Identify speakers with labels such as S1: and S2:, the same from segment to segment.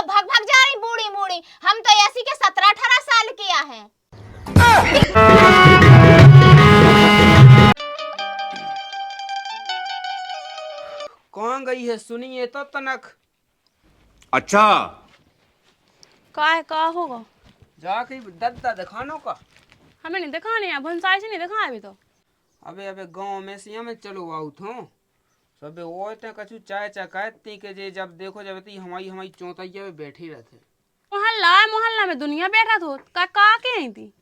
S1: तो भग भग जा रही बूढ़ी बूढ़ी, हम तो ऐसी के 17-18 साल किया है।
S2: कौन गई है सुनिए तो तनक।
S3: अच्छा
S4: का होगा?
S2: जाके दद्दा दिखानो का।
S4: हमें नहीं दिखाने हैं, भंसाई से नहीं दिखा अभी तो।
S2: अबे गांव में सिया में चलो आउट हूँ सबे वो ते कछु चाय चकाती के जे जब देखो जब ती हमारी चौतैया में बैठी रहते।
S4: मोहल्ला में दुनिया बैठा तो का के नहीं थी।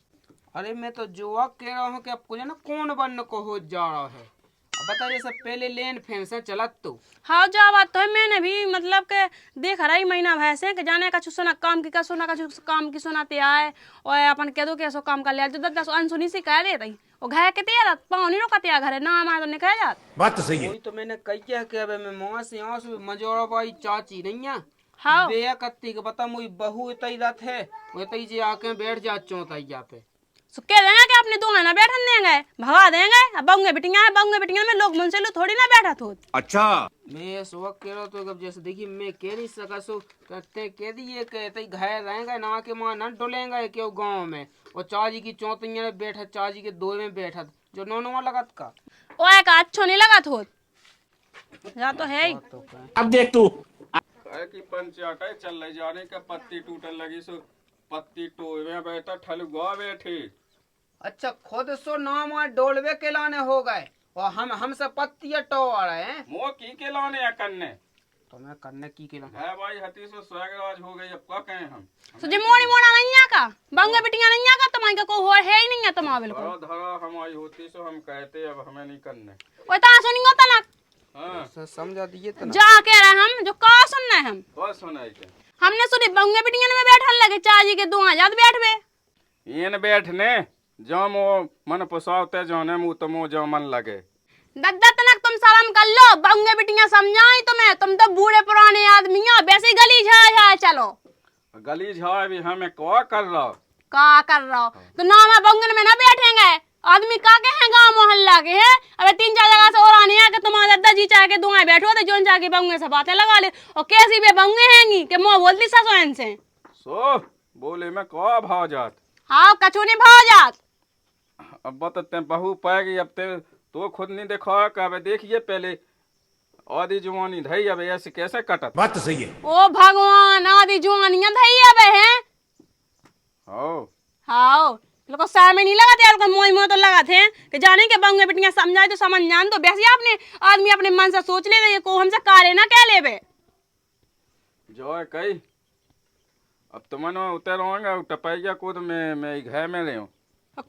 S2: अरे मैं तो जुआ कह रहा हूँ कि अब कुछ ना कौन बनने को हो जा रहा है। अब बता जैसे पहले लेन फैंस चलत तो
S4: हाँ जा बात तो है, मैंने भी मतलब के देख रहा ही महीना भैंसे के जाने का सुना काम की का सुना का काम की सुनाते आए और अपन कह दो कि ऐसा काम कर लिया जो दस अनसुनी सी कह देती वो घर के तैयार पाँव नहीं रोका तैयार घर ना हमारा तो निकल जात।
S3: बात तो सही है।
S2: वही तो मैंने कही क्या कि अब मैं माँ से यहाँ से मजोड़ा बाई चाची नहीं है।
S4: हाँ
S2: बेया कत्ती के बता मुई बहू इतई रथ है वो इतई जे आके बैठ जा चौतैया पे
S4: कह देंगे कि अपने दो ना बैठन देंगे भगा देंगे। अब बंगे बिटिया में लोग मुझसे लो थोड़ी ना बैठा थो।
S3: अच्छा
S2: मैं इस वक्त कह रहा तो अब जैसे देखिए मैं कह नहीं सका सो कहते कह दिए कहते घर रहेंगे ना के माँ न डोलेंगे क्यों गाँव में और चाची की चौतैया में बैठा चाची के दो में बैठा जो नौनवा लगत का
S4: ओ एक अच्छो नहीं लगा थो जा तो है ही।
S3: अब देख तू
S5: की पंचायत है चल रही जाने का पत्ती टूटन लगी सो पत्ती टोए बैठा ठलुआ बैठे।
S2: अच्छा खुद सो नाम और डोलवे के लाने हो गए और हमसे पत्तियां टो आ रहे हैं।
S5: मो की के लाने या करने
S2: तो मैं करने की के लाने
S5: है भाई हती सो स्वागराज हो गई अब क्या कहें हम।
S4: तो जे मोड़ी मोड़ा नहीं आका बंगे बिटिया नहीं आका तुम्हारे को हो है ही नहीं है तुम्हारा बिल्कुल।
S5: धरा धरा हमारी होती सो हम कहते अब हमें नहीं करने।
S4: वो ता सुनी होता ना
S5: हाँ
S2: समझा दिए तो
S4: जा कह रहे हम जो का सुनना है हम
S5: तो सुनाई के
S4: हमने सुनी बंगे बिटिया में बैठन लगे चाची के दो आजाद बैठवे
S5: ये न बैठने जो मो मन पोसावते जाने मुँह तो मो जो मन लगे।
S4: दद्दा तनक तुम शर्म कर लो बंगे बिटिया समझाई तुम्हें तुम तो बूढ़े पुराने आदमी हो वैसे गली झाए चलो
S5: गली झाए भी हमें क्या कर रहा
S4: का कर रहा हो तो ना मैं बंगन में ना बैठेंगे आदमी का के हैं गांव मोहल्ला के हैं। अबे 3-4 जगह से और आने हैं कि तुम्हारे दादा जी चाहे के दुआएं बैठो तो जोन जाके बंगे से बातें लगा ले और कैसी भी बंगे हैंगी कि मुंह बोलती ससुन से
S5: सो बोले मैं क्या भाव जात।
S4: हाँ कछु नहीं भाव जात।
S5: अब बतते बहू पाएगी अब ते तो खुद नहीं देखा कब देखिए पहले आधी जुआनी धई अब ऐसे कैसे कटत।
S3: बात तो सही है।
S4: ओ भगवान आदि जुआनियां धई अब है।
S5: हो
S4: हाँ लोग सार में नहीं लगाते लोग मोई मोई तो लगाते हैं कि जाने के बंगे बिटिया समझाए तो समझ जान तो वैसे आपने आदमी अपने मन से सोच ले ये को हमसे काले ना कह ले बे
S5: जो है कही अब तुम उतर होंगे टपैया कूद मैं घर में ले हूँ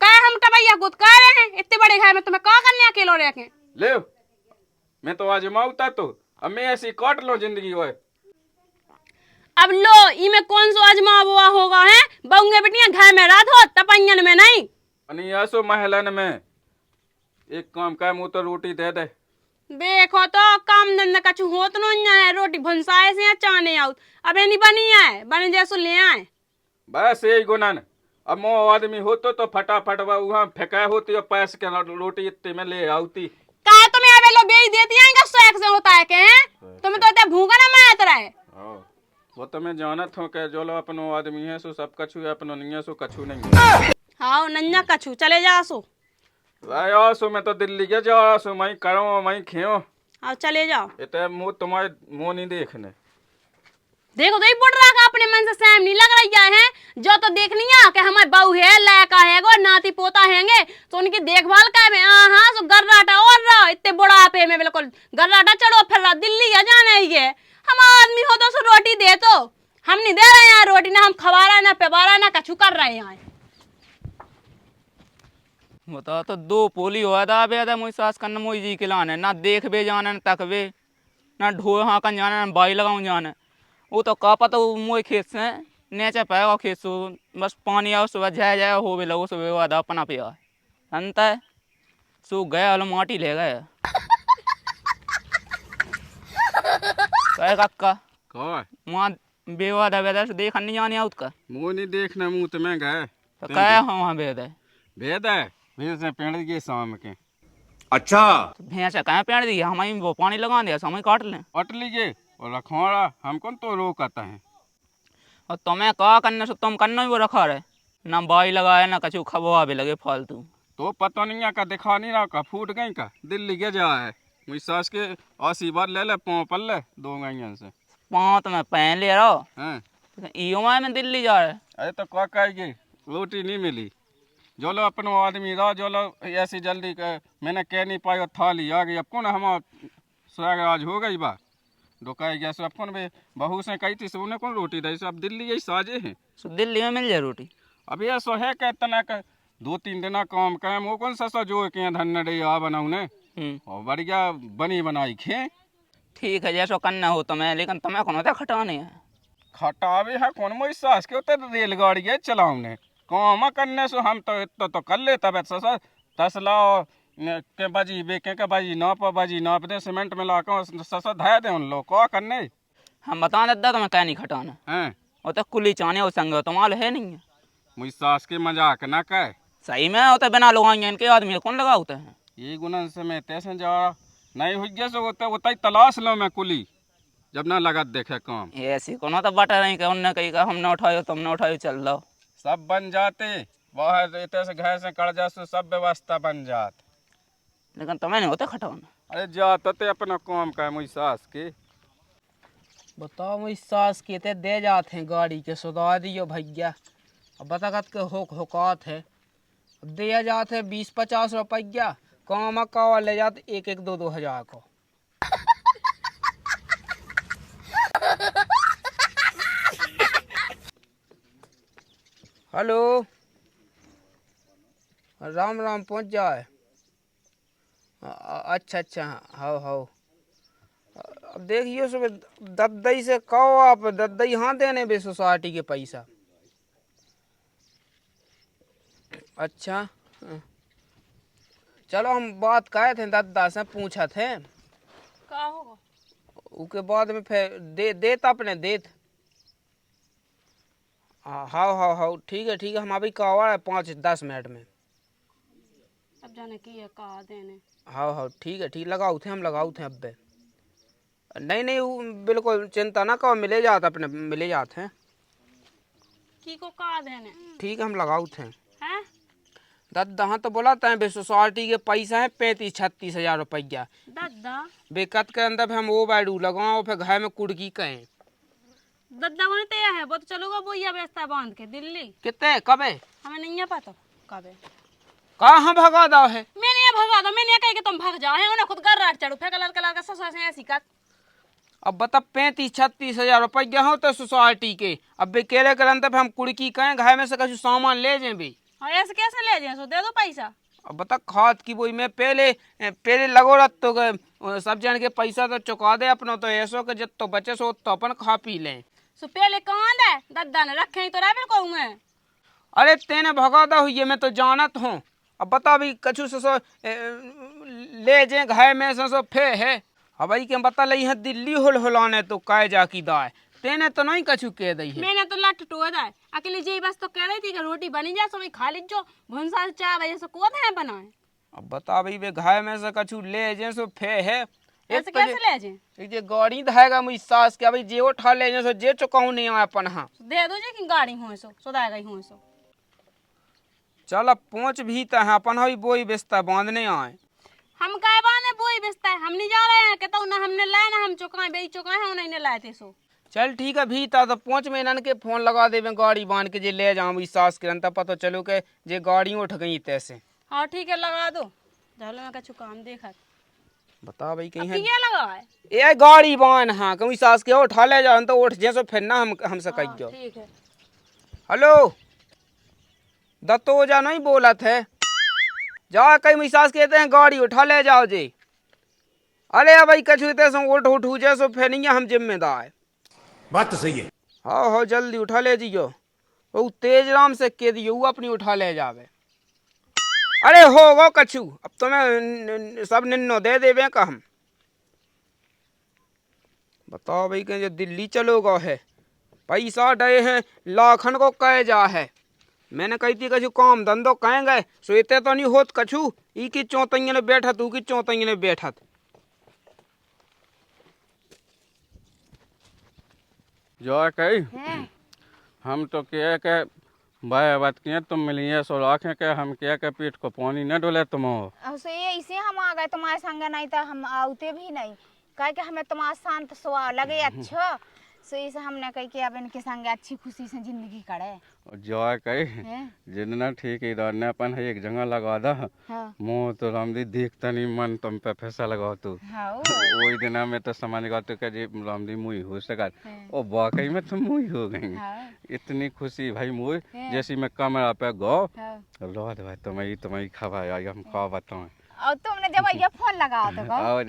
S4: कह हम टबैया कूद कह रहे हैं इतने बड़े घर में तुम्हें क्या करने अकेलो रखे
S5: ले मैं तो आजमाऊता तो अब मैं ऐसी काट लो जिंदगी हो।
S4: अब लो इमे कौन सो अजमा हुआ होगा है बंगे बिटिया घर में रात हो टपैयन में नहीं
S5: अनि ऐसो महलन में एक काम कर मुँह तो रोटी दे दे
S4: देखो तो काम धंधा कछु होत नहीं है रोटी भंसाए से चाने आउत अब नहीं बनी है बने जैसो ले आए
S5: बस यही गुनन अब मो आदमी होतो तो फटाफट वहाँ फेंका होती और पैस के रोटी इतने में ले आती
S4: काहे तुम्हें अबे लो बेच देती हैं शौक से होता है के तुम्हें तो इतना भूखा ना मारत रहे
S5: वो तो मैं जानत हूँ कि जो लो अपनो आदमी है सो सब कछु है अपनो नहीं है सो कछु नहीं है।
S4: हाँ नन्या कछु चले जा सो
S5: आया सो मैं तो दिल्ली के जा सो मैं करो मैं खियो
S4: हाँ चले जाओ
S5: इतने मुँह तुम्हारे मुँह नहीं देखने
S4: देखो तो बुढ़ रहा का अपने मन से सहम नहीं लग रही है जो तो देखनी है कि हमारे बहू है लड़का है गो नाती पोता हैंगे तो उनकी देखभाल कर में हाँ सो गर्राटा और रहा इतने बुढ़ापे में बिल्कुल गर्राटा चढ़ो फिर रहा दिल्ली है जाना ही है हम आदमी हो तो सो रोटी दे तो हम नहीं दे रहे हैं रोटी ना हम खवा रहे ना पेवारा ना कछु कर रहे हैं।
S6: बता तो दो पोली हुआ था बेदा मुझे सास करना मुझे जी के लाने ना देख बे जाने ना तक बे ना ढो हाँ कन जाना ना बाई लगाऊं जाने वो तो का पता वो मोई खेत से नेचा पाएगा खेत सो बस पानी आओ सुबह जाए हो बे लगो सुबह वादा अपना पे आए अंत है सो गया वाला माटी ले गए कहे काका
S5: कौन
S6: वहाँ बेवादा बेदा से देखा नहीं जाने आउट का
S5: मुँह नहीं देखने मुँह तो मैं गए
S6: तो कहे हाँ वहाँ बेदा
S5: भेद है भेद से पेड़ दिए शाम के।
S3: अच्छा
S6: भैंस कहाँ पेड़ दी हमें वो पानी लगा दिया समय काट लें
S5: अट लीजिए और रखवाड़ा हम कौन तो रोक आता है
S6: और तुम्हें कहा करने से तुम करना ही वो रखा रहे ना बाई लगाए ना कछु खबवा भी लगे फालतू।
S5: तो पता नहीं है का दिखा नहीं रहा का फूट गई का दिल्ली के जा है मुझ सास के 80 बार ले ले पाँव पल ले 2 गैया से
S6: पाँव तो मैं पहन ले रहा
S5: हैं।
S6: EMI में दिल्ली जा रहे।
S5: अरे तो क्या कहेगी रोटी नहीं मिली जो लो अपनो आदमी रहा जो लो ऐसी जल्दी मैंने कह नहीं पाई और थाली आ गई अब कौन हम सुहाग आज हो गई बा डोकाई गया सो अपन भी बहू से कही थी सो उन्हें कौन रोटी दी सो अब दिल्ली यही साजे हैं
S6: सो दिल्ली में मिल जाए रोटी।
S5: अब ये सो है कहते ना 2-3 दिन काम काम वो कौन सा जो के धन डे आ बनाऊ ने और बढ़िया बनी बनाई खे।
S6: ठीक है जैसो करना हो तुम्हें लेकिन तुम्हें कौन होता खटाने है
S5: खटावे है कौन मोई सास के उतर रेलगाड़ी है चलाऊने काम करने सो हम तो कर ले तब ससा तसला के बाजी बेके के बाजी नाप दे सीमेंट में ला के ससा धाय दे उन लोग को करने।
S6: हम बता देता तुम्हें क्या नहीं खटाना
S5: हैं
S6: वो तो कुली चाने हो संग तुम्हारे है नहीं है।
S5: मुझ सास के मजाक ना कह
S6: सही में होता बिना लगाएंगे इनके आदमी कौन लगा होते हैं
S5: ये गुना से मैं तैसे जा नहीं हुई जैसे होता ही तलाश लो मैं कुली जब ना लगा देखे काम
S6: ऐसी कौन तो बटा रही उनने कही का हमने उठायो तुमने उठायो चल लो
S5: सब बन जाते बाहर रहते से घर से कड़ जा सब व्यवस्था बन जात
S6: लेकिन तुम्हें नहीं होता खटाना।
S5: अरे जाते अपना काम का मुझ सास के
S2: बताओ मुझ सास के ते दे जाते हैं गाड़ी के सुधा दियो भैया अब बता कत के होकात है अब दिया जाते हैं 20-50 रुपया काम का ले जाते 1-2 हज़ार को। हेलो राम राम पहुंच जाए अच्छा हाँ अब देखिए सुबह दद्दई से कहो आप दद्दई हाँ देने बे सोसाइटी के पैसा। अच्छा चलो हम बात कहे थे दद्दा से पूछा थे
S4: का होगा
S2: उसके बाद में फिर देत अपने देत। हाँ ठीक है हम अभी कहा 5-10 मिनट में
S4: अब जाने की है का देने।
S2: हाँ ठीक लगाऊ थे हम लगाऊ थे अब नहीं वो बिल्कुल चिंता ना करो मिले जाते अपने मिले जाते हैं
S4: की को का देने
S2: ठीक है हम लगाऊ थे
S4: हैं
S2: दादा हाँ तो बोला था बे सोसाइटी के पैसा है 35-36 हज़ार रुपया
S4: दादा
S2: बेकत के अंदर हम वो बैडू लगाओ फिर घर में कुड़की कहें
S4: दादा को तैयार है वो तो चलोगा वो ये व्यवस्था बांध के दिल्ली
S2: कितने कबे
S4: हमें नहीं है पता कब
S2: कहाँ भगा दो है
S4: मैंने ये भगा दो मैंने ये कही कि तुम भाग जाओ है उन्हें खुद कर रात चढ़ो फिर कलर का ससुर से ऐसी का
S2: अब बता 35-36 हज़ार रुपया हो तो सोसाइटी के अब बेकेले के अंदर हम कुड़की कहें घर में से कुछ सामान ले जाए भी
S4: हाँ ऐसे कैसे ले जाए सो दे दो पैसा।
S2: अब बता खाद की बोई में पहले लगो रत तो सब जन के पैसा तो चुका दे अपना तो ऐसो के जब तो बचे सो तो अपन खा पी लें
S4: सो पहले कहाँ दे दादा ने रखे ही तो रह कहूँगा
S2: अरे तेने भगादा हुई मैं तो जानत हूँ। अब बता भी कछु सो ले जाए घर में सो फे है अब के बता लई है दिल्ली हुलाने तो काय जाकी दाए तेने तो नहीं कछु कह दी है
S4: मैंने तो लट टो दाए अकेले जी बस तो कह रही थी कि रोटी बनी जाए सो खा लीजो भुनसा 4 बजे से कौन है बनाए।
S2: अब बता भाई वे घर में से कछु ले जाए सो फे है
S4: ऐसे कैसे ले जाए
S2: ये गाड़ी धाएगा मुझ सास के भाई जे उठा ले जाए सो जे चुकाऊ नहीं आए अपन हाँ
S4: दे दो जी कि गाड़ी हो सो दाएगा ही हो सो
S2: चल अब पहुँच भी तो है अपन ही बोई बेचता बांधने आए
S4: हम काय बाने बोई बेचता है हम नहीं जा रहे हैं कहता ना हमने लाया ना हम चुकाए बेच चुकाए हैं नहीं लाए थे सो
S2: चल ठीक है भी तो पहुँच में इन्हन के फोन लगा देवे गाड़ी बांध के जे ले जाऊँ इस सास के अंतर पता चलो के जे गाड़ी उठ गई तैसे।
S4: हाँ ठीक है लगा दो चलो मैं कछु काम देखा
S2: बता भाई कहीं
S4: है लगा है
S2: ये गाड़ी बांध हाँ कहीं सास के उठा ले जाओ तो उठ जैसो फिर ना हमसे कह जाओ।
S4: ठीक है
S2: हेलो दत्तो जा नहीं बोला थे जा कहीं मिसास कहते हैं गाड़ी उठा ले जाओ जी। अरे भाई कछु तैसे उठ जैसो फिर नहीं हम जिम्मेदार
S3: बात तो सही है।
S2: हाँ जल्दी उठा ले जियो वो तेज राम से कह दियो वो अपनी उठा ले जावे। अरे हो कछु अब तुम्हें सब निन्नो दे देवे का हम बताओ भाई कहीं जो दिल्ली चलोगा है पैसा डे हैं लाखन को कह जा है मैंने कही थी कछु काम धंधो कहेंगे सोते तो नहीं होत कछु ई की चौतैया ने बैठत ऊ की चौतैया ने बैठत
S5: जो कही हम तो क्या के भाई बात किए तुम मिलिए सो आँखें के हम क्या के पीठ को पानी न डोले तुम हो।
S1: सो ये इसे हम आ गए तुम्हारे संग, नहीं तो हम आते भी नहीं, कह के हमें तुम्हारा शांत स्वभाव लगे अच्छा, सो इसे हमने कही कि अब इनके संग अच्छी खुशी से जिंदगी करे।
S5: जो कही जितना ठीक है इधर ने अपन एक जगह लगा दा
S1: हाँ
S5: मुँह तो रामदी देखता नहीं मन तुम पे पैसा लगाओ तू
S1: हाँ
S5: वही दिन में तो समझ गया तो क्या जी रामदी मुई हो सका और वाकई में तुम मुई हो गई।
S1: हाँ
S5: इतनी खुशी भाई मुई जैसी मैं कमरा पे गो
S1: हाँ।
S5: रोद भाई तुम्हें खबा आई हम का बताऊं
S1: और तुमने जब ये फोन लगाओ तो कहो।
S5: और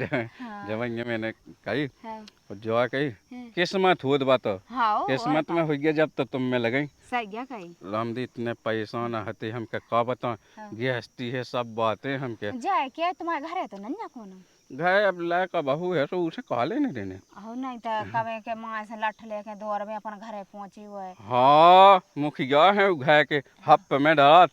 S5: जब ये मैंने कही
S1: हाँ
S5: जो कही किस्मत हो बात
S1: हाँ
S5: किस्मत में हो गया जब तो तुम में लगी
S1: सही क्या कही।
S5: रामदी इतने पैसा न हते हम का बताऊं गृहस्थी है सब बातें हम के
S1: जाए क्या तुम्हारे घर है तो नन्या कौन
S5: घर अब लाए का बहू है तो उसे काले नहीं देने।
S1: हो नहीं तो कवे के माँ से लठ लेके दौर में अपन घरे पहुंची हुए।
S5: हाँ मुखिया है वो घर के हप में डात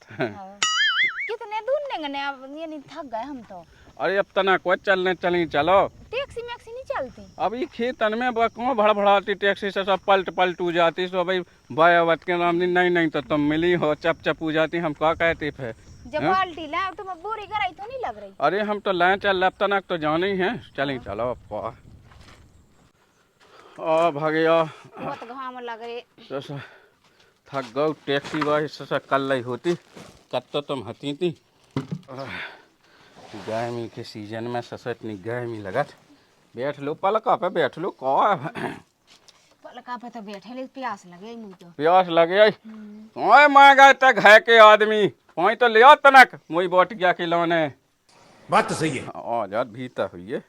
S1: कितने दूर लेंगे अब, ये नहीं थक गए हम तो।
S5: अरे अब तना को चलने चली चलो
S1: टैक्सी मैक्सी नहीं चलती
S5: अब ये खेतन में कौन भड़भड़ाती टैक्सी से सब पलट पलट हो जाती सो भाई बायावत के नाम नहीं नहीं तो तुम मिली हो चप चप हो जाती हम क्या कहते फिर
S1: जब बाल्टी लाए तो मैं बोरी कराई तो नहीं लग रही।
S5: अरे हम तो लाए चल अब तनक तो जाने ही है चलें चलो अब आ भगया
S1: बहुत घाम लग रही।
S5: थक गो टैक्सी वाही से कल ही होती कब तो तुम हती थी गर्मी के सीजन में ससत नहीं गर्मी लगत बैठ लो पलका पे बैठ लो कौ
S1: पलका पे तो बैठे ले प्यास लगे मुझे तो।
S5: प्यास लगे ओए मांगा तक है के आदमी कोई तो ले तनक मुई बोट गया खिलौने
S3: बात तो सही है।
S5: आ जा भीतर हुई है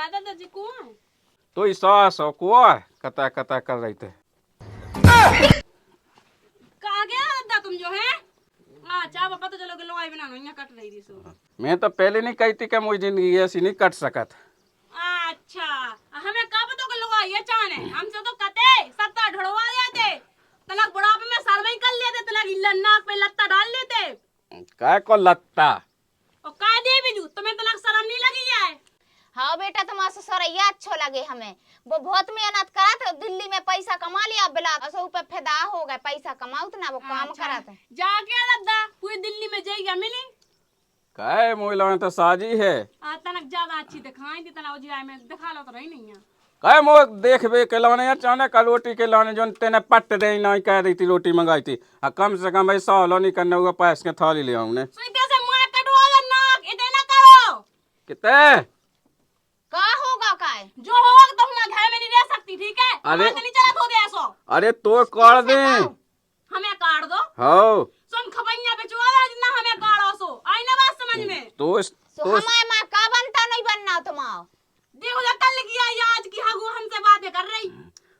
S4: दादाजी कौन
S5: तो ई सास हो को कता कता कर रही थे
S4: कहा गया दादा तुम जो है अच्छा पापा तो चलो के लोई बना यहाँ कट रही थी सो।
S5: मैं तो पहले नहीं कहती कि मुझे जिंदगी ऐसी नहीं कट सकत।
S4: अच्छा हमें का पता के लोग ये चाहने हमसे तो कते सत्ता ढड़वा देते तलक बुढ़ापे में सर में ही कर लेते तलक नाक पे लत्ता डाल लेते
S5: काय को लत्ता
S4: और का दे भी लू तुम्हें तलक शर्म नहीं लगी है।
S1: हाँ बेटा तुम्हारा ससुरैया अच्छो लगे हमें, वो बहुत मेहनत करा था, दिल्ली में पैसा कमा लिया बिला असो ऊपर फिदा हो गए पैसा कमाओ ना वो काम करा था।
S4: जाके दादा पूरी दिल्ली में जाइए मिली
S5: काय मोइला तो साजी है
S4: तनक ज्यादा अच्छी दिखाई थी तना उजिया में दिखा लो तो रही नहीं है
S5: काय मो देखबे के लाने अचानक का रोटी के लाने जोन तेने पट दे नहीं कह रही थी रोटी मंगाई थी कम से कम भाई 100 लो नहीं करने हुआ पैस के थाली ले आऊं ने
S4: सुई से मार कटवा दे नाक इतने ना करो
S5: कितने
S1: का होगा काय
S4: जो होगा तो हम घर में नहीं रह सकती ठीक है।
S5: अरे
S4: नहीं चला दो दे ऐसो
S5: अरे तो काट दे
S4: हमें काट दो
S5: हो
S4: सुन खबैया पे चुआ जितना हमें काटो सो आई ना बात समझ में
S5: तो
S1: हमारे माँ का बनता नहीं बनना तुम्हारा
S4: देखो जा कल की आई आज की हगू हमसे बातें कर रही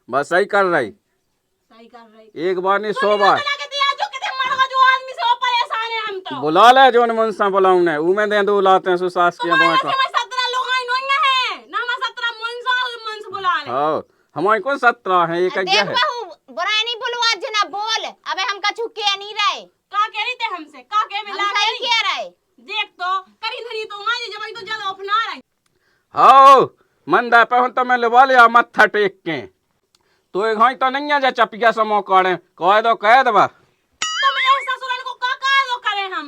S5: बस सही कर रही
S4: सही कर रही
S5: एक बार नहीं 100 बार
S4: जो कितने मरगा जो आदमी से वो परेशान है हम तो
S5: बुला ले जोन मनसा बुलाऊ ने ऊ में दे दो लाते हैं सुसास के बात
S4: हमें 17 लोग आई नहीं है ना हम 17 मनस बुला ले
S5: हां हमारे कौन 17 है ये क्या
S1: देख
S5: है
S1: बहू बुराई नहीं बोलवा जना बोल अबे हम कछु के नहीं रहे
S4: का कह रही थे हमसे का कह
S1: हम
S4: मिला
S1: सही कह रहे
S4: देख तो करी धरी तो आज जब तो ज्यादा अपना रही
S5: हां मंदा पे हूं तो मैं लवा लिया मत्था टेक के तो एक हाई तो नहीं है जा चपिया समो काड़े कह दबा
S4: तो मेरे ससुराल को का दो करे हम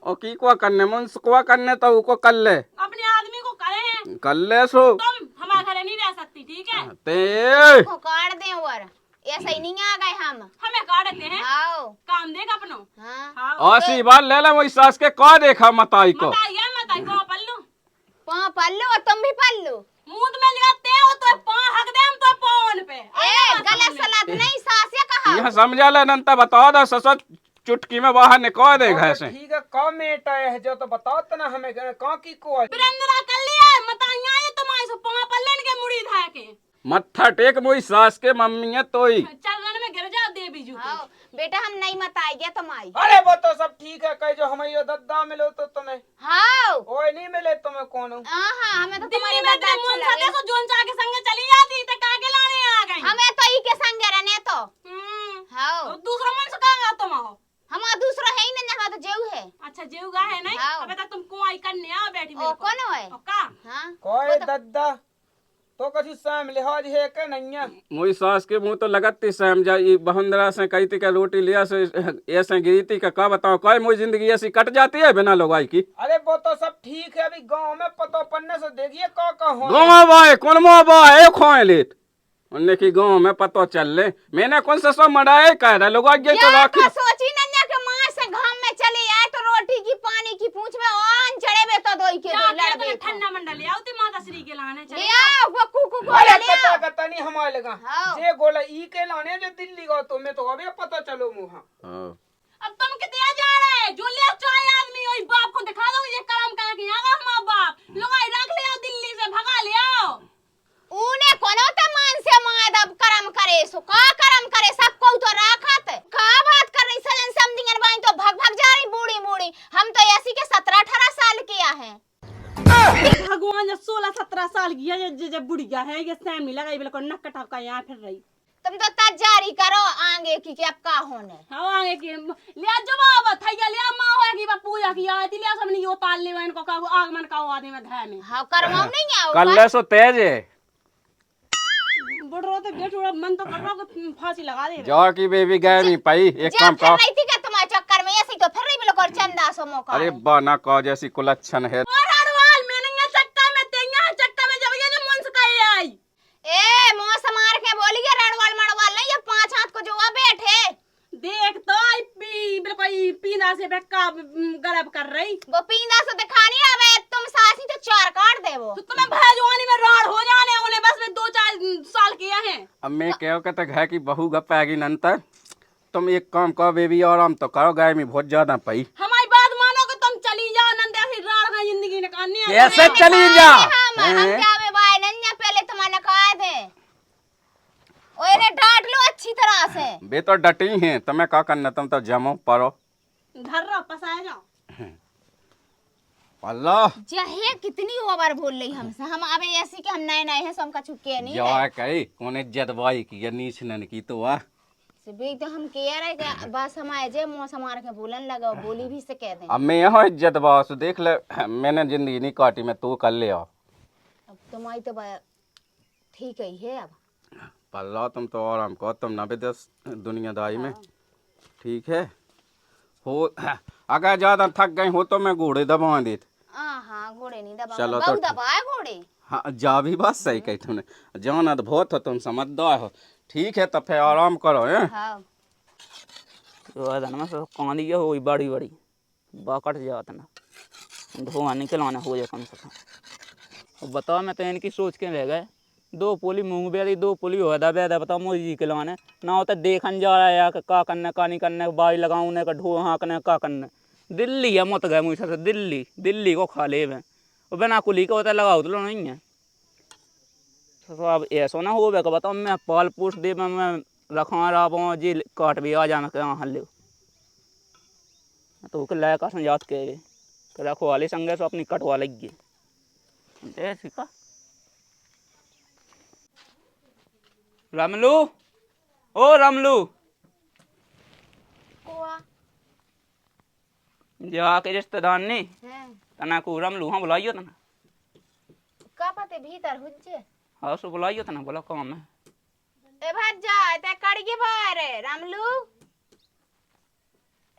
S5: ओ की को करने मुंस को करने तो ऊ को कर ले
S4: अपने आदमी को करे हैं
S5: कर ले सो
S4: तुम हमारे घर नहीं रह सकती ठीक है।
S5: ते
S1: को काट दे और ऐसे ही नहीं आ गए हम
S4: हमें काटते हैं
S1: आओ
S4: काम देख अपनो
S1: हाँ
S4: हाँ
S5: आसी बार ले ले वही सास के का देखा मताई को
S4: मताई को पल्लू
S1: पाँ पल्लू और तुम भी पल्लू
S4: मुंह में लगाते हो तो पां हक दे हम तो पौन पे
S1: ए गलत सलात नहीं सासे कहा
S5: यह समझा ले नंता बता दा ससुर चुटकी में बाहर निकाल देगा ऐसे
S2: ठीक है कमेंट है जो तो बताओ तो ना हमें का की को
S4: बिरंदरा कर लिया मताइया ये तुम्हारे सो पां पल्लन के मुड़ी था के
S5: मत्था टेक मोई सास के मम्मी है तोई
S4: चरण में गिर जा दे बीजू
S1: आओ बेटा हम नहीं मताई गया तुम्हारी
S2: अरे वो तो सब ठीक है कह जो हमें यो दद्दा मिलो तो तुम्हें
S1: हाँ
S2: ओए नहीं मिले तुम्हें कौन
S1: हाँ हमें तो
S4: दिल्ली
S1: तुम्हारी
S4: में
S1: बात
S4: तेरे
S1: अच्छी
S4: मुंह साथे
S1: लगी
S4: सो जोन चा के संग चली जाती ते काके लाने आ गई
S1: हमें तो ई के संग रहने तो हाँ
S4: तो दूसरा मन से कहां तुम आओ
S1: हमारा दूसरा है ही नहीं, हमारा तो जेऊ है।
S4: अच्छा जेऊगा है नहीं।
S1: हाँ।
S4: अबे तक तुम कुआई करने आओ बैठी
S1: ओ
S4: मेरे को।
S1: कौन है?
S4: ओ का
S1: हाँ
S2: कोई दद्दा तो कछु साम लिहाज है के नहीं है।
S5: मोई सास के मुंह तो लगती सैम जा ये बहंदरा से कही थी का रोटी लिया से ऐसे गिरी थी का बताओ कोई मोई जिंदगी ऐसी कट जाती है बिना लोगाई की।
S2: अरे वो तो सब ठीक है, अभी गांव में पतो पन्ने से देखिए का हो
S5: गाँव बाय कौन मो बाय खोए लेट उन्ने की गाँव में पतो चल ले मैंने कौन से सब मराए कह रहा लोग ये तो राखी
S1: सोची नन्या के मां से घाम में चली आए तो रोटी की पानी की पूंछ में आन चढ़े बे तो दोई के दो लड़बे
S4: ठंडा मंडल आओती माता श्री के लाने चले।
S1: लिया वो कुकु को
S2: अरे
S1: ले
S2: पता कता नहीं हमारे लगा
S1: हाँ।
S2: जे गोला ई के लाने जो दिल्ली गो तो मैं तो अबे पता चलो मुहा।
S4: अब तुम कितने जा रहे जो ले चाय आदमी वही बाप को दिखा दो ये काम करके आगा हमारा बाप लोग रख ले आओ दिल्ली से भगा ले आओ।
S1: उने कोनो त मान से मादब करम करे सो का करम करे सबको तो राखत का बात कर रही सलन समधिंगन बाई तो भग भग जा रही बूढ़ी बूढ़ी हम तो ऐसी के 17-18 साल किया है।
S4: भगवान जब 16-17 साल की है जब बुढ़िया है ये सैम नहीं लगाई बिल्कुल नक कटा का यहाँ फिर रही।
S1: तुम तो तज जारी करो आगे की कि अब का होने।
S4: हाँ आगे की लिया जवाब थैया लिया माँ हो की पूजा की आती लिया सब नहीं उतार ले इनको का आगमन का आदमी में घर में।
S1: हाँ करवाओ नहीं आओ
S5: कल सो तेज है
S4: बुढ़ रहा तो बेटूड़ा मन तो कर रहा को फांसी लगा दे।
S5: जा की बेबी गए नहीं पाई एक काम
S1: फिर
S5: का
S1: नहीं थी क्या तुम्हारे चक्कर में ऐसे ही तो फिर रही बिल्कुल चंदा सो मौका
S5: अरे
S1: है।
S5: बाना का जैसी कुलच्छन है
S4: और हरवाल मैंने ये चक्का में तेया चक्का में जब ये मुंस का आई
S1: ए मौसम मार के बोली के रणवाल मड़वाल नहीं ये 5 हाथ को जो बैठे
S4: देख तो आई बिल्कुल पीना से बेका गलब कर रही।
S1: वो पींदा से दिखानी आवे तुम सासी तो 4 काट दे वो
S4: तो तुम्हें भजवानी में राड़ हो जाने उन्हें बस में 2-4 साल किया है।
S5: अब मैं कहो कहते घर की बहू गप्पेगी नंतर तुम एक काम करो बेबी आराम तो करो गाय में बहुत ज्यादा पाई
S4: हमारी बात मानो कि तुम चली जाओ नंदे फिर राड़ का जिंदगी निकालनी है।
S5: कैसे चली जा
S1: हम जावे भाई नन्या पहले तुम्हारे कहा थे ओए डांट लो अच्छी तरह से।
S5: बे तो डटी हैं तुम्हें क्या करना तुम तो जमो परो
S4: घर रहो पसाए जाओ।
S5: अल्लाह
S1: जहे कितनी ओवर बोल रही हमसे हम अब ऐसी के हम नए नए हैं सो हमका चुके नहीं
S5: जो
S1: है
S5: है कही कौन इज्जत भाई की या नीच नन की तो वाह
S1: से भी तो हम कह रहे कि बस हम आए जे मौसम मार के बोलन लगा बोली भी से कह दें।
S5: अब मैं यहाँ इज्जत बास देख ले मैंने जिंदगी नहीं काटी मैं तू कर ले आओ
S1: अब तुम्हारी तो ठीक ही है अब
S5: पल्ला तुम तो आराम करो तुम ना बेदस दुनियादारी में ठीक है हो अगर ज्यादा थक गई हो तो मैं घोड़े दबा देते।
S1: हाँ घोड़े नहीं दबा
S5: चलो
S1: बहु
S5: तो
S1: दबाए घोड़े।
S5: हाँ जा भी बात सही कही तुमने जाना तो बहुत हो तुम समझदार हो ठीक है तो फिर आराम करो हैं।
S1: हाँ
S6: तो आदन में सब कांदी है होई बड़ी बड़ी बाकट जात ना धुआं निकलाना हो जाए कम से कम। अब बताओ मैं तो इनकी सोच के रह गए 2 पोली मूंग बेदी 2 पोली हो बेदा बताओ मोदी जी के लाने ना होता देखन जा रहा है या का करने का नहीं करने बाई लगाऊने का ढो हाँकने का करने दिल्ली है मत गए मुझसे दिल्ली को खा ले में और बिना कुली का होता लगाओ तो नहीं है तो अब ऐसा ना हो का बताओ मैं पाल पोस दे मैं रखा रहा पाऊँ जी काट भी आ जाना कहाँ हल्ले तो लाया का समझात के रखो वाले संगे से अपनी कटवा लगी सीखा रमलू ओ रमलू
S1: कोआ
S6: जाके रिश्तेदार ने
S1: हैं
S6: तना को रमलू हाँ बुलाइयो तना
S1: का पते भीतर हुज्जे
S6: हाँ सो बुलाइयो तना बोला काम है
S1: ए भज्जा ते कड़गे बाहर रामलू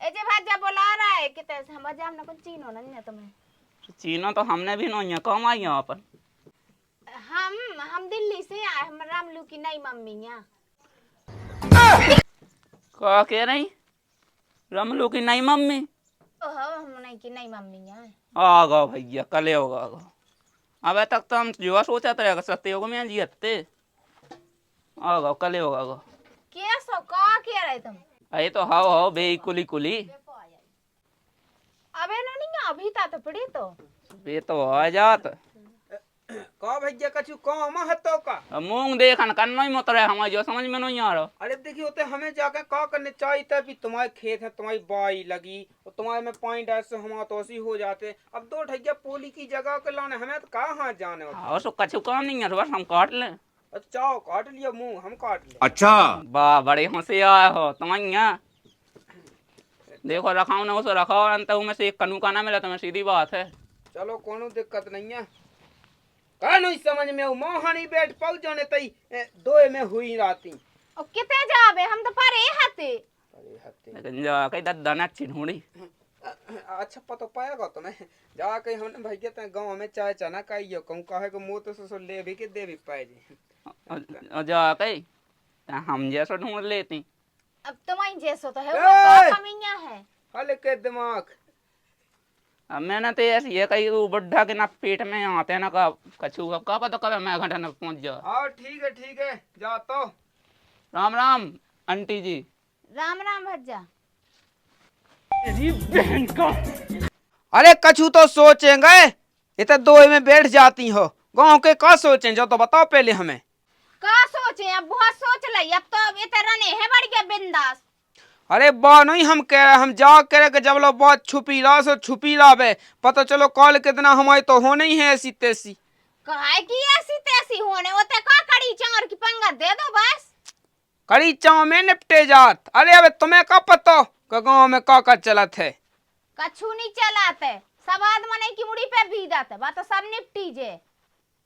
S1: ए जे भज्जा बुला रहा है कि ते हम भज्जा हमने कुछ चीनो नहीं है तुम्हें
S6: चीना तो हमने भी नहीं है कम आई यहाँ पर
S1: हम दिल्ली से आए हम रामलू की नई मम्मी यहाँ
S6: क्या कह रही रमलू की नई मम्मी
S1: हम नहीं की नई मम्मी यहाँ
S6: आ गो भैया कल होगा अब तक तो हम जो सोचा था सत्य होगा मैं जीते आ गो कल होगा गो
S1: क्या सो का कह रहे तुम
S6: अरे तो हाओ बे कुली कुली
S1: अबे नो नहीं अभी ता तो पड़ी तो
S6: बे तो आ जात
S2: का भैया कछु काम हतो का
S6: अब मूंग देखन करना ही मत रहे हमारे जो समझ में नहीं आ रहा
S2: अरे देखिए होते हमें जाकर का करने चाहिए था भी तुम्हारे खेत है तुम्हारी बाई लगी और तुम्हारे में पानी डाल से हम तो ऐसी हो जाते अब 2 ठैया पोली की जगह के लाने हमें तो कहाँ जाने होता।
S6: और सो कछु काम नहीं है तो बस हम काट ले
S2: अच्छा काट लिया मुंह हम काट ले
S3: अच्छा
S6: वाह बड़े होशियार हो तुम्हारे यहाँ देखो रखाऊ ना उसे रखाओ अंत में से एक कनू का ना मिला तो मैं सीधी बात है।
S2: चलो कोनो दिक्कत नहीं है। का नहीं समझ में मोहनी बैठ पहुंच जाने तई दो में हुई राती।
S1: और किते जावे हम तो परे हते।
S2: अरे हत्ते
S6: लेकिन जा कई दद्दा ना चिन्हुड़ी
S2: अच्छा पता पाएगा तुम्हें जाके हमने भैया ते गांव में चाय चना काइयो कहूं काहे को मुंह तो सो ले भी के दे भी पाए जी।
S6: और जा कई हम जैसा ढूंढ लेती।
S1: अब तुम्हारी जैसो तो है
S2: ए!
S1: वो का कमियां है।
S2: हल्के दिमाग।
S6: अब मैंने तो ऐसी है कहीं वो बुढ़ा के ना पेट में आते हैं ना का कछू का पता कब मैं घंटा न पहुंच जा।
S2: हाँ ठीक है जा तो।
S6: राम राम आंटी जी।
S1: राम राम भज्जा।
S2: अरे कछु तो सोचेंगे इतने दो में बैठ जाती हो गांव के का सोचें जो तो बताओ पहले हमें।
S1: का सोचे अब बहुत सोच लई अब तो इतने रने है बढ़ गया बिंदास।
S2: अरे बा नहीं हम कह रहे हम जा कह रहे कि जब लो बहुत छुपी ला सो छुपी लावे पता चलो कॉल कितना हमारी तो हो नहीं है ऐसी तैसी।
S1: काहे की ऐसी तैसी होने होते का कड़ी चार की पंगा दे दो बस।
S2: कड़ी चाव में निपटे जात। अरे अबे तुम्हें का पता कि गाँव में का चलत है।
S1: कछु नहीं चलाते सब आदमी की मुड़ी पे भी जाते बात तो सब निपटी जे।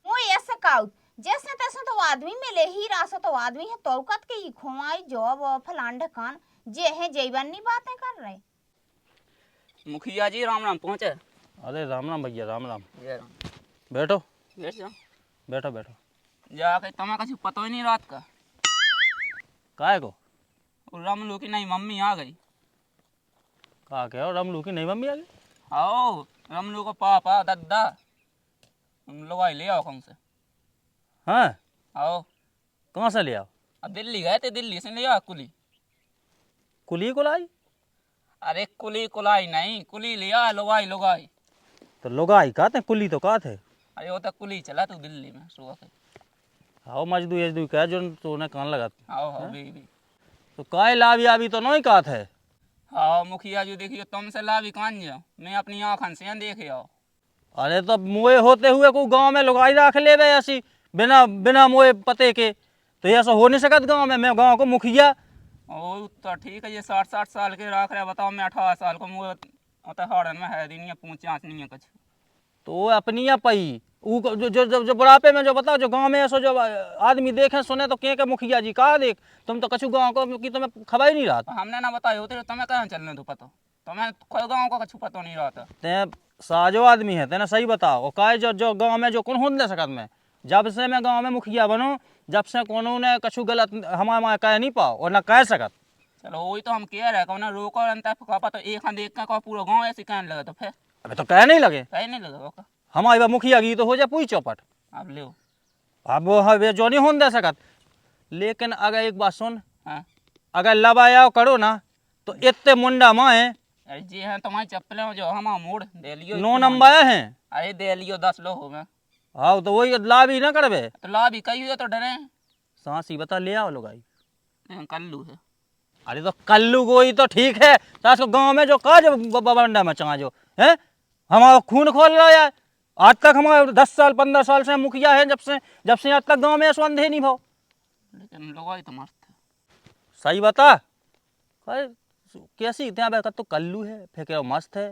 S1: वो ऐसे काउ जैसे तैसे तो आदमी मिले ही रासो तो आदमी है तौकत के ही खुमाई जॉब और फलान ढकान जे है जैवन नहीं बातें कर रहे।
S6: मुखिया जी राम राम पहुंचे।
S7: अरे राम राम भैया राम राम।
S6: ये राम।
S7: बैठो
S6: बैठ जाओ।
S7: बैठो बैठो।
S6: जा कहीं तुम्हें कछु पता ही नहीं रात का।
S7: काहे को
S6: रमलू की नहीं मम्मी आ गई।
S7: कहा क्या रमलू की नहीं मम्मी आ गई।
S6: आओ रमलू को पापा दादा उन लोग आई ले आओ कौन से।
S7: हाँ
S6: आओ
S7: कहाँ से ले आओ।
S6: अब दिल्ली गए थे दिल्ली से ले आओ कुली।
S7: कुली को लाई।
S6: अरे कुली कुलाई नहीं कुली लिया लोगाई लोगाई।
S7: तो लोग आई का थे कुली तो का थे।
S6: अरे वो तो कुली चला तू दिल्ली में सुबह के।
S7: आओ मजदू कह जो तो उन्हें कान लगा।
S6: आओ हाँ भी।
S7: तो काय लावी आवी तो नहीं का थे।
S6: हाँ मुखिया जी देखिए तुमसे लाभी कान जाओ मैं अपनी आँखन से देखे आओ।
S7: अरे तो मोए होते हुए को गांव में लुगाई रख ले ऐसी बिना बिना मोए पते के तो ऐसा हो नहीं सकत गांव में। मैं गांव को मुखिया।
S6: ओ तो ठीक है ये 60-60 साल के रख रहे बताओ मैं 18 साल को मुँह हाड़न में है दिन पूछ आँच नहीं है कुछ।
S7: तो अपनी पई ऊ जो बुढ़ापे में जो बताओ जो गांव में ऐसा जो आदमी देखे सुने तो के मुखिया जी का देख तुम तो कछु गांव को की तुम्हें खबर ही नहीं रहा।
S6: तो हमने ना बताया होते तुम्हें कहाँ चलने दो पता तुम्हें कोई गाँव का कछु पता नहीं रहता।
S7: ते साजो आदमी है तेना सही बताओ और काय जो गांव में जो कौन हो दे सकत मैं जब से मैं गांव में मुखिया बनो जब से कोनो ने कछु गलत हमारे कह नहीं पाओ और ना कह सकत।
S6: चलो वही तो हम कह रहे कौन रोको अंत तो एक हाथ देख का पूरा गाँव ऐसे कहने लगे तो फिर
S7: अबे तो कह नहीं लगे
S6: कहीं नहीं लगा का।
S7: हमारी बा मुखिया की तो हो जाए पूरी चौपट।
S6: अब ले
S7: अब वो हवे जो नहीं हो दे सकत। लेकिन अगर एक बात सुन
S6: हाँ
S7: अगर लबाया करो ना तो इतने मुंडा माए
S6: अरे जी हाँ तुम्हारी चप्पलें जो हम मोड़ दे लियो
S7: 9 नंबर हैं।
S6: अरे दे लियो 10 लो हो गए
S7: हाँ तो वही लाभ ही ना करबे
S6: तो ला भी कही हुए तो डरे
S7: सांसी बता ले आओ लोग आई।
S6: कल्लू है।
S7: अरे तो कल्लू गोई तो ठीक है तो गांव में जो का जो बंडा मचा जो है हमारा खून खोल रहा है। आज तक हमारे 10 साल 15 साल से मुखिया है जब से आज तक गांव में ऐसा अंधे नहीं भाव।
S6: लेकिन लोग तो मस्त है।
S7: सही बता कैसी त्या तो कल्लू है फिर मस्त है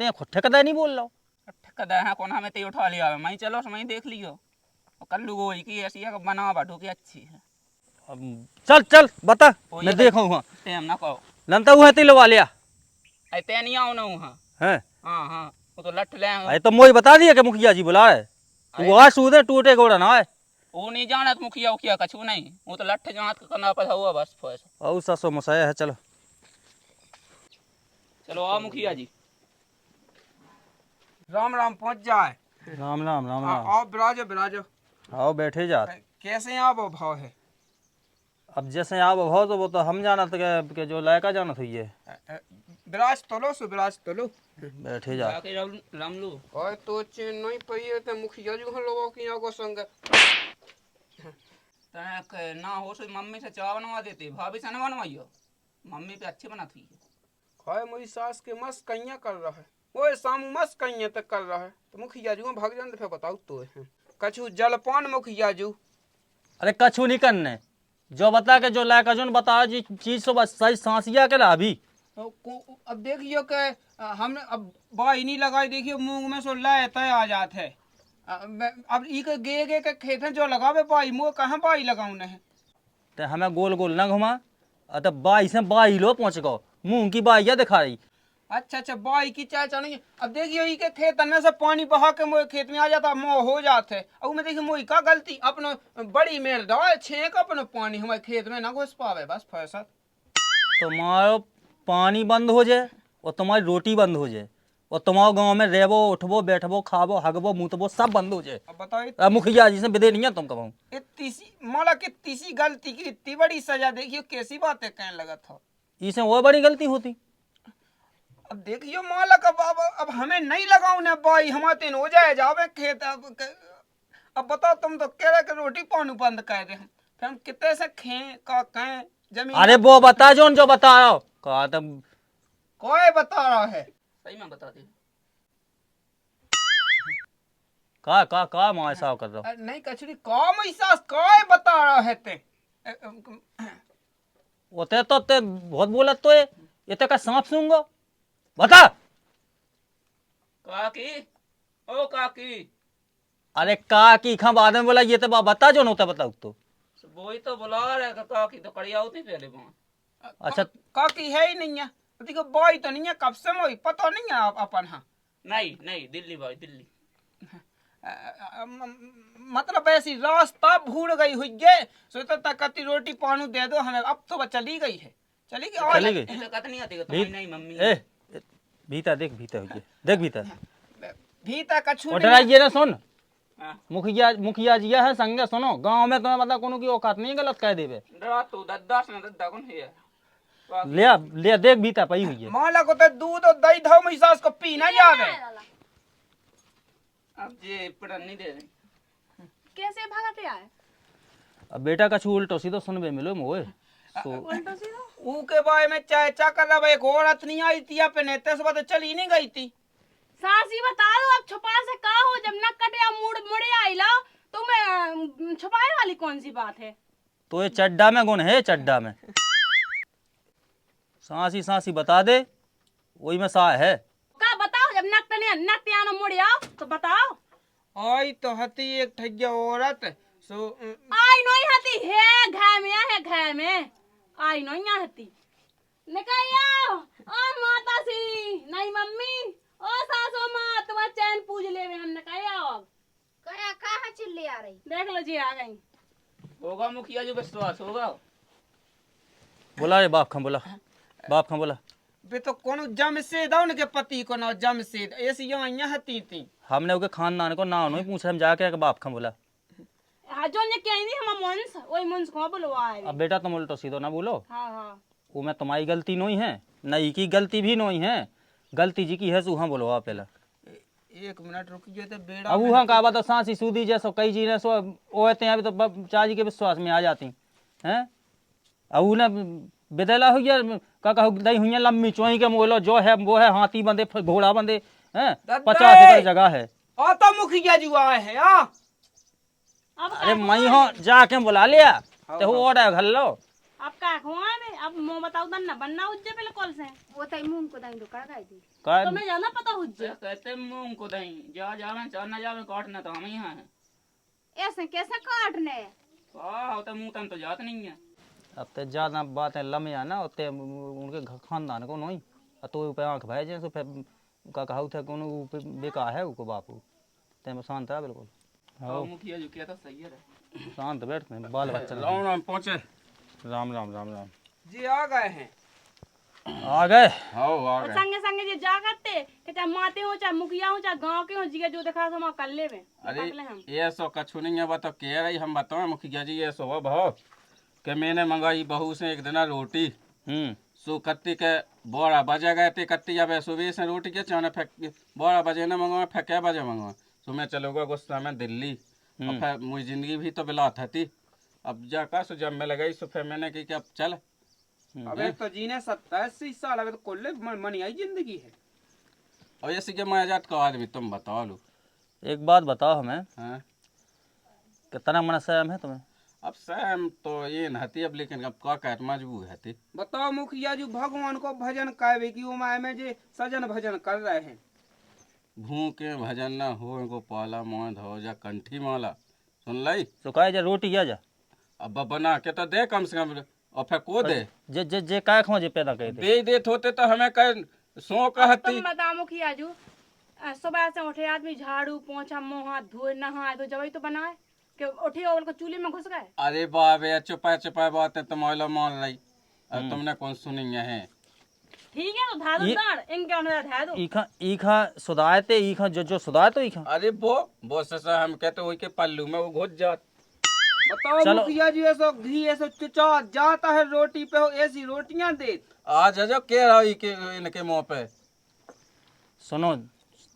S7: ते खुद ठेकेदार नहीं बोल रहा हूँ।
S6: ठेकेदार है कौन हमें ते उठा लिया मैं चलो मैं देख लियो कल्लू गोई की ऐसी है बना बाटो की अच्छी है।
S7: अब चल चल बता मैं देखूँ
S6: टाइम ना कहो
S7: नंता हुआ तिलवा लिया
S6: ते नहीं आओ ना वहाँ।
S7: है
S6: हाँ हाँ वो तो लठ ले
S7: अरे तो मोई बता दिया कि मुखिया जी बुला है वो आज सूदे टूटे गोड़ा ना है
S6: वो नहीं जाना मुखिया उखिया कछु नहीं वो तो लठ जांच करना पड़ा हुआ बस फैस।
S7: और ससो मसाया है। चलो
S6: चलो आओ मुखिया जी।
S2: राम राम पहुंच जाए।
S7: राम राम राम राम।
S2: आओ बिराजो बिराजो।
S7: आओ बैठे जा।
S2: कैसे यहाँ वो भाव है।
S7: अब जैसे आप भाव तो वो तो हम जाना था कि जो लायका जाना था ये
S2: बिराज तोलो सुबिराज तोलो
S7: बैठे जा।
S6: जाके रामलू
S2: और तो चैन नहीं पई है तो मुखिया जी हम लोगों की यहाँ को संग
S6: तक ना हो सो मम्मी से चाय बनवा देते भाभी से न बनवाइयो मम्मी पे अच्छी बनाती है।
S2: खाए मेरी सास के मस्त कहिया कर रहा है वो सामू मस्त कहिया तक कर रहा है तो मुखिया जी भाग जान फिर बताओ तो कछु जलपान मुखिया जी।
S7: अरे कछु नहीं करने जो बता के जो लायका जो बता जी चीज तो बस सही सांसिया के ला अभी
S2: अब देखियो कि हमने अब बाई नहीं लगाई, देखियो मूंग में सो लाए तय आ जात है। अब ई के गे के खेत में जो लगावे बाई, मुँह कहाँ बाई लगाऊ है।
S7: ते हमें गोल गोल ना घुमा। अतः बाई से बाई लो पहुँच गो, मुंह की बाई दिखा रही।
S2: अच्छा बाई की चाय चाहे। अब देखियो ई के खेत में से पानी बहा के मोए खेत में आ जाता, मोह हो जाते है। अब मैं देखियो मोई का गलती, अपनो बड़ी मेल डाल छेक अपनो पानी हमारे खेत में ना घुस पावे, बस फैसा।
S7: तुम्हारा पानी बंद हो जाए और तुम्हारी रोटी बंद हो जाए और तुम्हारे गांव में रहबो उठबो बैठबो खाबो हगबो मुतबो सब बंद हो जाए।
S2: अब बताओ
S7: अब मुखिया जी से विदे नहीं है तुम कब।
S2: इतनी सी माला कितनी सी गलती की इतनी बड़ी सजा, देखियो कैसी बातें कहने लगा था।
S7: इसे वो बड़ी गलती होती।
S2: अब देखियो माला का अब हमें नहीं लगाऊ ना बाई, हमारे तीन हो जाए जावे खेत। अब बताओ तुम तो कह रहे कि रोटी पानी बंद कर दे, फिर हम कितने से खें का कहें जमीन।
S7: अरे वो बता जो बता रहा हो कहा तब
S2: कोई बता रहा है।
S6: सही में बता दे।
S7: का माँ ऐसा कर रहा
S2: नहीं कचरी काम ऐसा कोई बता रहा है ते।
S7: होते तो ते बहुत बोलत तो ये ते का सांप सूंगा बता।
S6: काकी, ओ काकी।
S7: अरे का की खा बाद में बोला, ये तो बता जो होता बताओ तो।
S6: वही तो बुला रहे काकी तो कड़िया होती पहले वहाँ।
S7: अच्छा
S2: काकी है ही नहीं है, देखो बाई तो नहीं है, कब से मोई पता नहीं है अपन। हाँ
S6: नहीं दिल्ली भाई दिल्ली।
S2: मतलब ऐसी रास्ता भूल गई हुई है, सोचता था कति रोटी पानी दे दो हमें। अब तो चली गई है, चली गई।
S6: तो कत नहीं आती तुम्हारी नहीं मम्मी।
S7: ए भीतर देख, भीतर हुई देख भीतर
S2: भीतर कछु
S7: और डराइए ना सुन।
S6: हाँ।
S7: मुखिया जी है संगे सुनो, गांव में तुम्हें मतलब कोनो की औकात नहीं गलत कह देवे।
S6: डरा तू दद्दा से दद्दा कौन है।
S7: ले देख भीतर पई हुई है।
S2: माला को तो दूध और दही धाव में सास को पीना याद है।
S6: अब ये पढ़न नहीं दे रहे।
S4: कैसे भागते आए?
S7: अब बेटा कछु उल्टो सीधो सुनबे मिलो मोए तो
S4: उल्टा सीधा?
S2: ऊ के बारे में चाय चा कर रहा, एक औरत नहीं आई थी यहाँ पे, नेते से बात चली नहीं गई थी।
S4: सासी बता दो अब छुपा से का हो, जब न कटे मुड़े आइला तो मैं छुपाए वाली कौन सी बात है?
S7: तो ये चड्डा में गुण है, चड्डा में सांसी बता दे वही में सा है।
S4: का बताओ, जब नकटे आना मुड़े आओ तो बताओ।
S2: आई तो हती एक ठगिया औरत सो
S4: आई नहीं हती है घर में आई नहीं हती। निकल आओ ओ माता सी, नहीं मम्मी, ओ सासो माँ तुम्हारा चैन पूज ले हम निकल आओ। अब
S1: कया कहाँ चिल्ली आ रही।
S4: देख लो जी आ गई।
S6: होगा मुखिया जी विश्वास होगा।
S7: बोला रे बाप खा बोला
S2: बे तो कोनो जमशेद है उनके पति को ना जमशेद, ऐसी यहाँ हती थी।
S7: हमने उनके खानदान को नाम नहीं पूछा, हम जाके बाप खा बोला।
S4: जो ने कही थी हम मुंस वही मुंस को बुलवाए।
S7: अब बेटा तुम उल्टो सीधो ना बोलो।
S4: हाँ
S7: वो में तुम्हारी गलती नहीं है, नहीं की गलती भी नहीं है, गलती जी की है सू हाँ बोलो पहले।
S2: एक मिनट रुकिए तो बेड़ा
S7: अब वहाँ का तो सांसी सूदी जैसो कई चीजें सो ओते हैं अभी तो चाची के विश्वास में आ जाती हैं। अब उन्हें बेदला हुई का दही हुई लम्बी चोई के मोलो जो है वो है, हाथी बंदे घोड़ा बंदे हैं, 50 एकड़ जगह है।
S2: और तो मुखिया जी आए हैं।
S7: अरे मैं हो जाके बुला लिया तो वो ऑर्डर घर लो।
S4: अब का हुआ बे, अब मुंह बताओ ना बनना उज्जे बिल्कुल से।
S1: वो तई मूंग को दई कर गई थी।
S4: तो मैं जाना पता उज्जे
S6: कहते मूंग को दही जा जावे चार ना जावे काटना तो हम ही हैं।
S1: ऐसे कैसे काटने।
S6: वाह तो मुंह तन तो जात नहीं है।
S7: अब तो ज्यादा बात है लम्या ना उते उनके खानदान को नहीं तो पे आंख भाई जैसे का कहू था कोनो बेका है उको बापू ते शांत है बिल्कुल।
S6: हाँ मुखिया जी क्या तो सही है।
S7: शांत बैठते हैं बाल बच्चा।
S5: राम पहुँचे।
S7: राम
S2: जी आ गए हैं।
S7: आ गए।
S5: हाँ आ
S4: और
S5: गए।
S4: संगे संगे जे जा करते कि चाहे माते हो चाहे मुखिया हो चाहे गांव के हो, जिगे जो देखा सो कर ले में
S5: अरे
S4: हम।
S5: ये सो कछु नहीं है, बता कह रही हम बताओ मुखिया जी ये सो भाव कि मैंने मंगाई बहू से एक दिन रोटी सो कत्ती के 12 बजे गए थे, कत्ती अब सुबह से रोटी के चाने फेंक 12 बजे न मंगवा फेंके बजे मंगवा सो मैं चलूँगा गुस्सा में दिल्ली और फिर मुझी जिंदगी भी तो बिलात थी। अब जाकर सो जब मैं लगाई सो फिर मैंने की कि अब चल
S2: अबे तो जीने 87 साल, अबे तो कुल्ले मनी आई जिंदगी है।
S5: और ऐसे के मैं जात का आदमी तुम बताओ लो।
S7: एक बात बताओ हमें,
S5: हाँ
S7: कितना मन संयम है तुम्हें?
S5: अब सैम तो ये नहती अब, लेकिन अब का कहत मजबूर है।
S2: बताओ मुखिया जी, भगवान को भजन कावे की उमाय में जे सजन भजन कर रहे हैं।
S5: भूखे भजन न हो गो पाला मोह धो जा कंठी माला, सुन लाई।
S7: तो कहे जा रोटी या जा
S5: अब बना के तो दे कम से कम, और फिर को दे
S7: जे जे जे काय खो जे पैदा कहते
S5: दे देत होते तो हमें कह सो कहती।
S4: तुम बताओ मुखिया जू सुबह से उठे आदमी झाड़ू पोंछा मुंह हाथ धोए नहाए तो जब तो बनाए कि उठे और को चूल्हे में घुस गए।
S5: अरे बाबे चुपा चुपा बातें तो मोहल्ला मान रही, अब तुमने कौन सुनी है।
S4: ठीक है तो धा दो दाड़ इनके उन्हें धा दो।
S7: ईखा सुधारते ईखा जो सुधार तो ईखा।
S5: अरे वो ससा हम कहते हुई के पल्लू में वो घुस जात।
S2: बताओ
S7: चलो।
S2: मुखिया जी, ऐसा घी ऐसा चुचा जाता है रोटी पे, हो ऐसी रोटियां दे।
S5: आज जो कह रहा के इनके मुंह पे।
S7: सुनो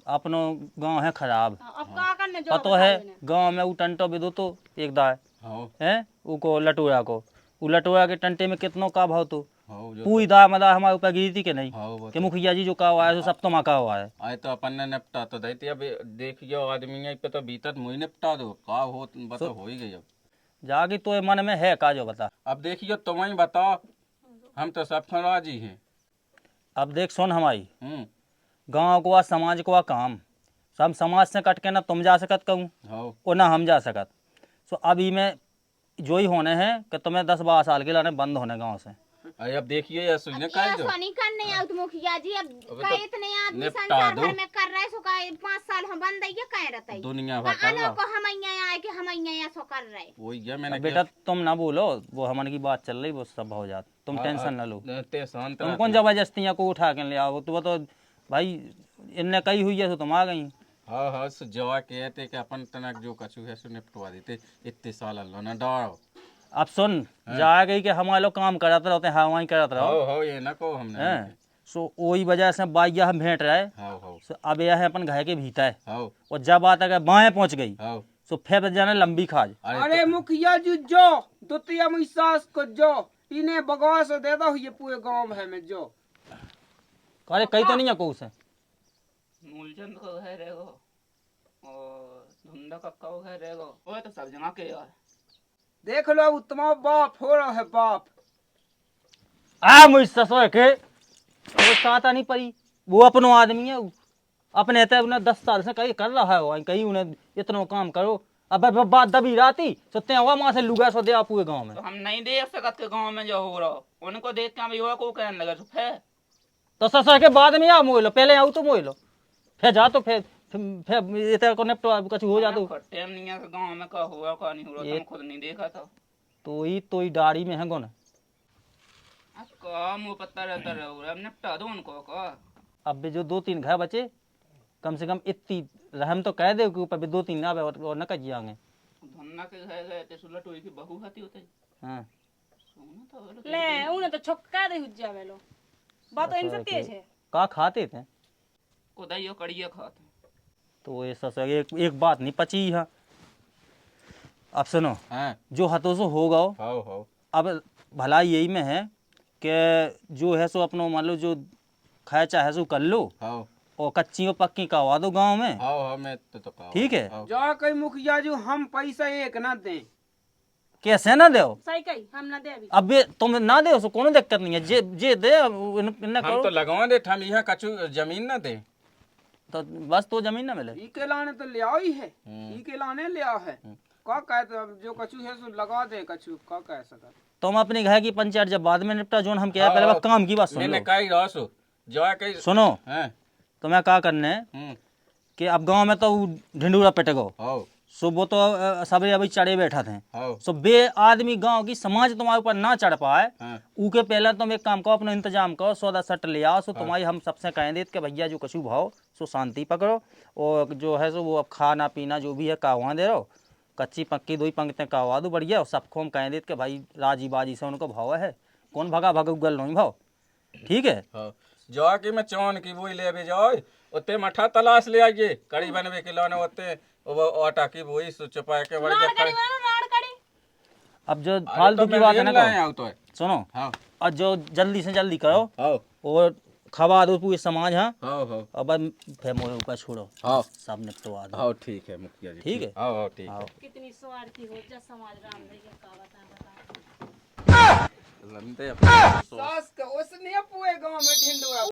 S7: अपनो गांव है खराब,
S4: अब का करने जो
S7: पतो है गांव में वो टंटो भी दो तो एक दाए
S5: हाँ
S7: है उको लटोरा को, वो लटोरा के टंटे में कितनों का भाव तो
S5: हाँ जो
S7: पूरी दा मदा हमारे ऊपर गिरी थी कि नहीं
S5: हाँ वो
S7: कि मुखिया जी जो का हुआ है तो सब तो मका हुआ है।
S5: आए तो अपन ने निपटा तो देती। अब देखियो आदमी है पे तो भीतर मुझे निपटा दो का हो बता हो ही गई। अब
S7: जागी तो मन में है का जो बता।
S5: अब देखियो तुम ही बताओ, हम तो सब राजी हैं।
S7: अब देख सुन हमारी
S5: हम्म
S7: गांव को आ समाज को आ काम सब समाज से कट के ना तुम जा सकत कहूँ
S5: हाँ
S7: और ना हम जा सकत। सो अब ई में जो ही होने हैं कि तुम्हें 10-12 साल के लाने बंद होने गांव से।
S5: अरे अब देखिए ये सुनने का है जो
S1: ऐसा नहीं करने आउत मुखिया जी। अब
S5: अबे
S1: का
S5: तो
S1: इतने आदमी
S5: निपटा
S1: संसार
S5: दो।
S1: भर में कर रहे सो का 5 साल हम बंद है कह रहता है।
S5: दुनिया भर कर
S1: अनो
S5: रहा
S1: को हम यहाँ आए कि हम यहाँ सो कर रहे।
S5: वही है मैंने
S7: अब बेटा तुम ना बोलो, वो हमारे की बात चल रही वो सब हो जात, तुम टेंशन ना लो।
S5: ते शांत
S7: तुम
S5: रह।
S7: कौन जबरदस्तियाँ को उठा के ले आओ, तो वो तो भाई इनने कही हुई है तो तुम आ गई।
S5: हाँ हाँ सो जवा कहते कि अपन तनक जो कछु है सो निपटवा देते, इतने साल अल्लाह ना डालो।
S7: अब सुन जा गई कि हमारे लोग काम करते रहते हैं हवाई करते रहो
S5: हाँ हाँ ये ना को हमने
S7: हैं। सो वही वजह से बाइया हम भेंट रहे।
S5: हाँ हाँ
S7: सो अब यह है अपन घर के भीतर
S5: हाँ
S7: और जब बात अगर बाएं पहुंच गई
S5: हाँ।
S7: सो फिर जाने लंबी खाज।
S2: अरे मुखिया जी जो द्वितीय सास को जो इन्हें बगवास दे दो, ये पूरे गांव है में जो।
S7: अरे कहीं तो नहीं है को से
S6: मूलचंद का घर है वो, और धुंधा कक्का का घर है वो तो सब जगह के यार।
S2: देख लो अब तुम्हारा बाप हो रहा है बाप।
S7: आ मुझ ससुर के वो साथ नहीं पड़ी, वो अपनो आदमी है, अपने ते उन्हें 10 साल से कहीं कर रहा है, वहीं कहीं उन्हें इतना काम करो। अब बात दबी राती सोते हुआ वहां से लुगा सो दे पूरे गांव में।
S6: तो हम नहीं देख सकते गांव में जो हो रहा, उनको देख के हम युवा को कहने लगा चुप है।
S7: तो ससुर के बाद में आ मोह लो, पहले आऊ तो मोह लो, फिर जा तो फिर इतना को निपटो कुछ हो जा तो।
S6: टाइम नहीं है गांव में का हुआ का नहीं हो रहा, तुम खुद नहीं देखा था।
S7: तो ही दाढ़ी में है कौन।
S6: अब का मुंह पत्ता रहता रहो, अब निपटा दो उनको का।
S7: अब भी जो 2-3 घर बचे कम से कम इतनी रहम तो कह दे कि ऊपर भी 2-3 ना और न कजिया आगे।
S6: धन्ना के घर गए थे सुलट हुई की बहू खाती होते।
S7: हाँ
S6: सोना तो वो लोग
S4: ले उन्हें तो छक्का दे हुज्जा वेलो बात तो इनसे तेज है।
S7: का खाते थे
S6: उदय कड़िया खाते।
S7: तो ये ससुर एक बात नहीं पची है। अब सुनो
S5: हाँ
S7: जो हतो सो होगा
S5: हाँ हाँ
S7: अब भलाई यही में है कि जो है सो अपनो मान लो जो खाए चाहे सो कर लो
S5: हाँ
S7: और कच्ची और पक्की करवा दो गांव में।
S5: हाँ हाँ मैं तो कहा
S7: ठीक है।
S5: हाँ।
S2: जा कहीं मुखिया जी हम पैसा एक ना दें।
S7: कैसे ना दो
S4: सही कही हम ना दे अभी।
S7: अब ये तुम ना दे उसको कोनो दिक्कत नहीं है, जे दे इन्हें
S5: हम
S7: करो
S5: तो लगवा दे, हम यहाँ कछु जमीन ना दे।
S7: तो बस तो जमीन ना मिले।
S2: ई के लाने तो ले आई है, ई के लाने ले आ है। का कहते अब जो कछु है सो लगा दे कछु का कह सकत।
S7: तुम अपने घर की पंचायत जब बाद में निपटा जोन हम क्या पहले
S5: हाँ,
S7: बात काम की बात सुन
S5: मैंने
S7: लो।
S5: कही रसो जो कही
S7: सुनो
S5: हाँ
S7: तुम्हें क्या करने कि अब गांव में तो ढिंडूरा पिटेगो
S5: हाँ
S7: सो वो तो सबरे अभी चढ़े बैठा थे।
S5: हाँ
S7: सो बे आदमी गांव की समाज तुम्हारे ऊपर ना चढ़ पाए
S5: हाँ
S7: उके पहले तुम एक काम करो अपना इंतजाम करो, सौदा सट ले आओ। सो तुम्हारी हम सबसे कहें देते कि भैया जो कछु भाव सो शांति पकड़ो और जो है सो वो अब खाना पीना जो भी है कहवा दे रहो, कच्ची पक्की 2 ही पंक्तियाँ कहवा दो बढ़िया। और सबको हम कहें देते कि भाई राजी बाजी से उनको भाव है, कौन भगा भगा उगल नहीं भाव। ठीक है
S5: हाँ जो कि मैं चौन की वही ले भी जाओ उतने मठा तलाश ले आइए कड़ी बनवे के लाने होते वो आटा की वही चुपा के बड़ी
S4: राड़ कड़ी वाला राड़ कड़ी।
S7: अब जो फालतू की बात है ना करो।
S5: तो है
S7: सुनो
S5: हाँ
S7: और जो जल्दी से जल्दी करो
S5: हाँ
S7: और खबा दो पूरे समाज। हाँ
S5: हाँ
S7: अब फिर मोहे ऊपर छोड़ो,
S5: हाँ
S7: सब निपटवा दो।
S5: हाँ ठीक है मुखिया जी,
S7: ठीक है?
S5: हाँ ठीक है।
S4: कितनी स्वार्थी हो जा समाज राम भैया का बता।
S5: लंदे अपने
S2: सास का उसने पूरे गांव में ढिंडोरा